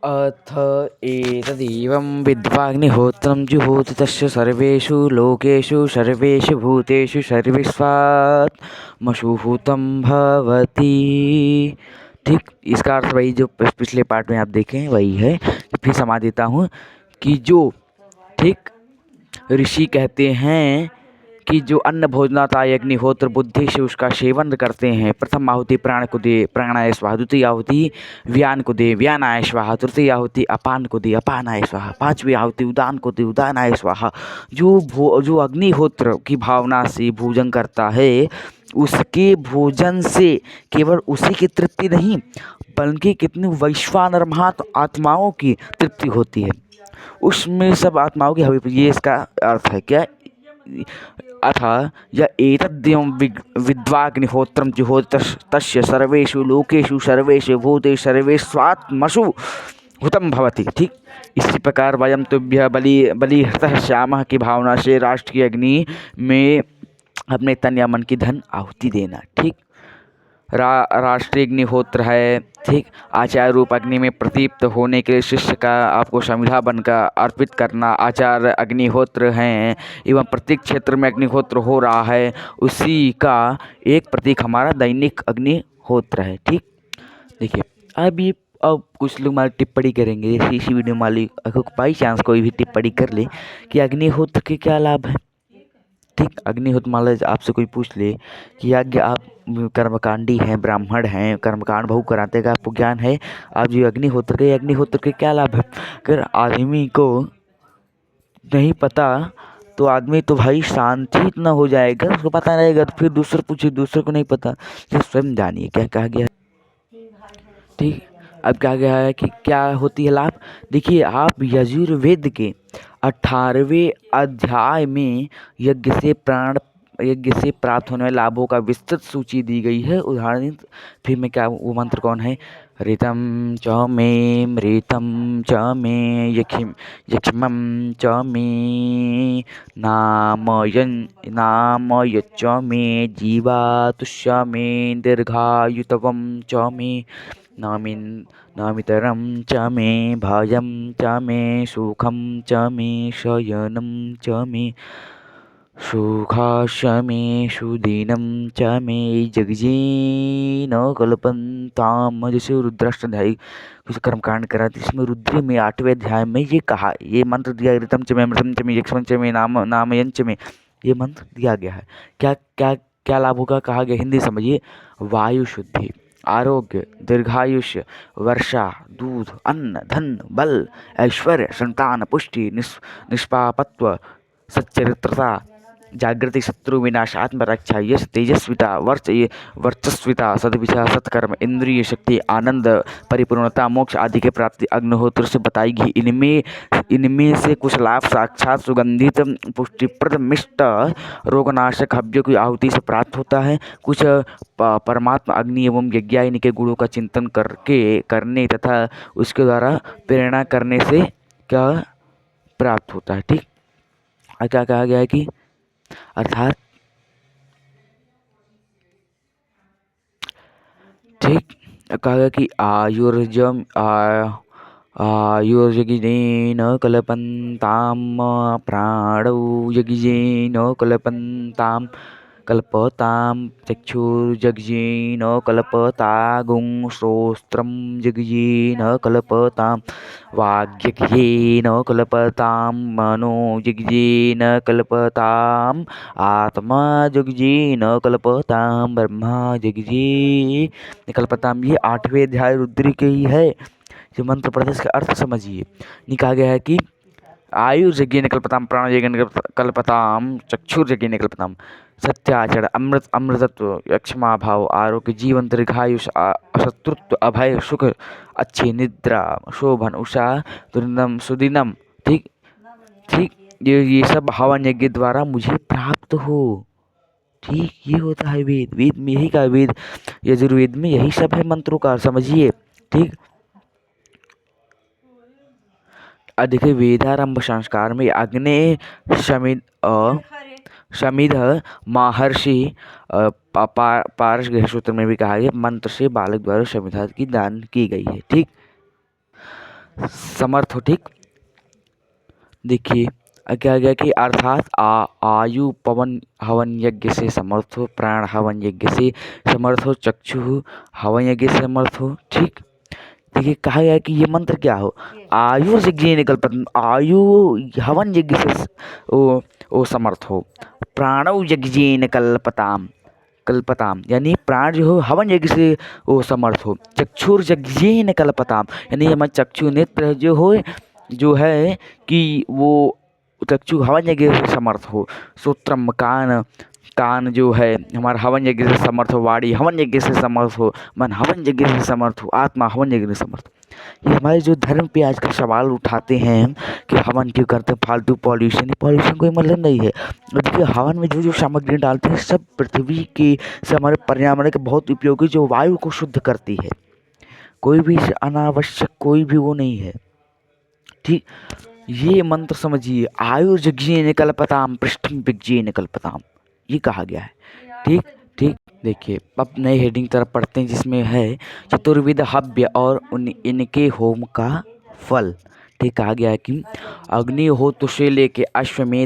अथ एतदेवं विद्वाग्निहोत्रं जुहोति तस्य सर्वेषु लोकेषु सर्वेषु भूतेषु सर्वेष्वात्मशुभूतं भवति। ठीक, इसका अर्थ वही जो पिछले पार्ट में आप देखें वही है। फिर समा देता हूँ कि जो ठीक ऋषि कहते हैं कि जो अन्न भोजनाताय अग्निहोत्र बुद्धि से उसका सेवन करते हैं, प्रथम आहुति प्राण को दे प्राणाय स्वाहा, द्वितीय आहुति व्यान को दे व्यानाय स्वाहा, तृतीय आहुति अपान को दे अपानाय स्वाहा, पांचवी आहुति उदान को दे उदानाय स्वाहा। जो अग्निहोत्र की भावना से भोजन करता है, उसके भोजन से केवल उसी की तृप्ति नहीं बल्कि कितनी वैश्वानर महात्मा आत्माओं की तृप्ति होती है, उसमें सब आत्माओं की हवि। ये इसका अर्थ है क्या? अथ य एतद्यं विद्वाग्निहोत्रं जुहोति तस्य सर्वेषु लोकेषु सर्वेषु भूतेषु सर्वेष्वात्मसु हुतं भवति। ठीक, इसी प्रकार वयं तुभ्य बलिहृतः श्यामः की भावना से राष्ट्र की अग्नि में अपने तन या मन की धन आहुति देना। ठीक, राष्ट्रीय अग्निहोत्र है। ठीक, आचार्य रूप अग्नि में प्रदीप्त होने के लिए शिष्य का आपको समिधा बनकर अर्पित करना आचार्य अग्निहोत्र हैं, एवं प्रत्येक क्षेत्र में अग्निहोत्र हो रहा है, उसी का एक प्रतीक हमारा दैनिक अग्निहोत्र है। ठीक, देखिए अब कुछ लोग हमारी टिप्पणी करेंगे, इसी वीडियो मालिक बाई चांस कोई भी टिप्पणी कर ले कि अग्निहोत्र के क्या लाभ है। ठीक, अग्निहोत्र मान लीजिए आपसे कोई पूछ ले कि यज्ञ आप कर्मकांडी हैं, ब्राह्मण हैं, कर्मकांड बहु कराते का आपको ज्ञान है, आप जो अग्निहोत्र के क्या लाभ है? अगर आदमी को नहीं पता तो आदमी तो भाई शांति इतना हो जाएगा, उसको पता रहेगा तो फिर दूसरे पूछे, दूसरे को नहीं पता तो स्वयं जानिए क्या कहा गया है। ठीक, अब क्या गया है कि क्या होती है लाभ। देखिए, आप यजुर्वेद के 18वें अध्याय में यज्ञ से प्राप्त होने वाले लाभों का विस्तृत सूची दी गई है। उदाहरण फिर मैं क्या, वो मंत्र कौन है? ऋतं च मे मृतं च मे यक्ष्मं च मे नामयच्च मे जीवातुष्य मे दीर्घायुतवं च मे नामितरं च मे भयं च मे सुखं च मे शयनं च मे सुखास्य मे सुदीनं च मे जगजीन कल्पन्ताम। जैसे रुद्राष्टाध्यायी कुछ कर्मकांड करा, जिसमें रुद्र में 8वें अध्याय में ये कहा, ये मंत्र दिया, ऋतं च मे मृतं च मे यक्ष्मं च मे नामयं च मे, ये मंत्र दिया गया है। क्या क्या क्या लाभ होगा कहा गया, हिंदी समझिए। वायु शुद्धि, आरोग्य, दीर्घायुष्य, वर्षा, दूध, अन्न, धन, बल, ऐश्वर्य, संतान, पुष्टि, निष्पापत्व, सच्चरित्रता, जागृति, शत्रु विनाश, आत्मरक्षा, यश, तेजस्विता, वर्चस्विता, सद्विचार, सत्कर्म, इंद्रिय शक्ति, आनंद, परिपूर्णता, मोक्ष आदि के प्राप्ति अग्निहोत्र से बताएगी। इनमें से कुछ लाभ साक्षात सुगंधित पुष्टिप्रद मिष्ट रोगनाशक हव्यों की आहुति से प्राप्त होता है। कुछ परमात्मा अग्नि एवं यज्ञायनी के गुणों का चिंतन करने तथा उसके द्वारा प्रेरणा करने से क्या प्राप्त होता है। ठीक, क्या कहा गया है कि अर्थात ठीक कहा गया कि आयुर्यज्ञेन कल्पन्ताम प्राणौ यज्ञेन कल्पताम चक्षुर्यज्ञेन कल्पतागुं श्रोत्रं यज्ञेन कल्पताम वाग्यज्ञेन कल्पतां मनो यज्ञेन कल्पताम् आत्मा यज्ञेन कल्पतां ब्रह्मा यज्ञेन कल्पताम्। ये 8वें अध्याय रुद्र के ही है। जो मंत्र प्रदेश का अर्थ समझिए। कहा गया है कि आयुर्यज्ञेन कल्पतां प्राण यज्ञेन कल्पतां चक्षुर्यज्ञेन कल्पतां सत्याचरण, अमृतत्व, क्षमा भाव, आरोग्य, जीवन, दीर्घायुष, शत्रुत्व, अभय, सुख, अच्छी निद्रा, शोभन, उषा, सुदिनम। ठीक ठीक, ये सब हवन यज्ञ द्वारा मुझे प्राप्त हो। ठीक, ये होता है वेद में यही का, वेद यजुर्वेद में यही सब है मंत्रों का, समझिए। ठीक, देखिए वेदारंभ संस्कार में अग्नि शमिद महर्षि पारस सूत्र में भी कहा गया, मंत्र से बालक द्वारा समिधा की दान की गई है। ठीक, समर्थ हो। ठीक, देखिए क्या आ गया कि अर्थात आयु पवन हवन यज्ञ से समर्थ हो, प्राण हवन यज्ञ से समर्थ हो, चक्षु हवन यज्ञ से समर्थ हो। ठीक, देखिए कहा गया कि ये मंत्र क्या हो, आयु यज्ञ निकल्पत, आयु हवन यज्ञ से वो समर्थ हो, प्राणव यज्ञ कल्पताम, कल्पताम यानी प्राण जो हो हवन यज्ञ से वो समर्थ हो, चक्षुर यज्ञ कल्पताम यानी हमारे चक्षु नेत्र जो हो, जो है कि वो चक्षु हवन यज्ञ से समर्थ हो, श्रोत्रम कान, कान जो है हमारा हवन यज्ञ से समर्थ हो, वाणी हवन यज्ञ से समर्थ हो, मन हवन यज्ञ से समर्थ हो, आत्मा हवन यज्ञ से समर्थ हो। ये हमारे जो धर्म पे आजकल सवाल उठाते हैं हम कि हवन क्यों करते हैं, फालतू पॉल्यूशन, पॉल्यूशन कोई मतलब नहीं है। और देखिए हवन में जो जो सामग्री डालते हैं सब पृथ्वी के से हमारे पर्यावरण के बहुत उपयोगी, जो वायु को शुद्ध करती है, कोई भी अनावश्यक कोई भी वो नहीं है। ठीक, ये मंत्र समझिए, आयुर्यज्ञेन कल्पताम पृष्ठम विज्ञेन कल्पताम, ये कहा गया है। ठीक ठीक, देखिए अब नई हेडिंग तरफ पढ़ते हैं जिसमें है चतुर्विध हव्य और इनके होम का फल। ठीक, कहा गया है कि अग्निहोत्र से लेके अश्वमेध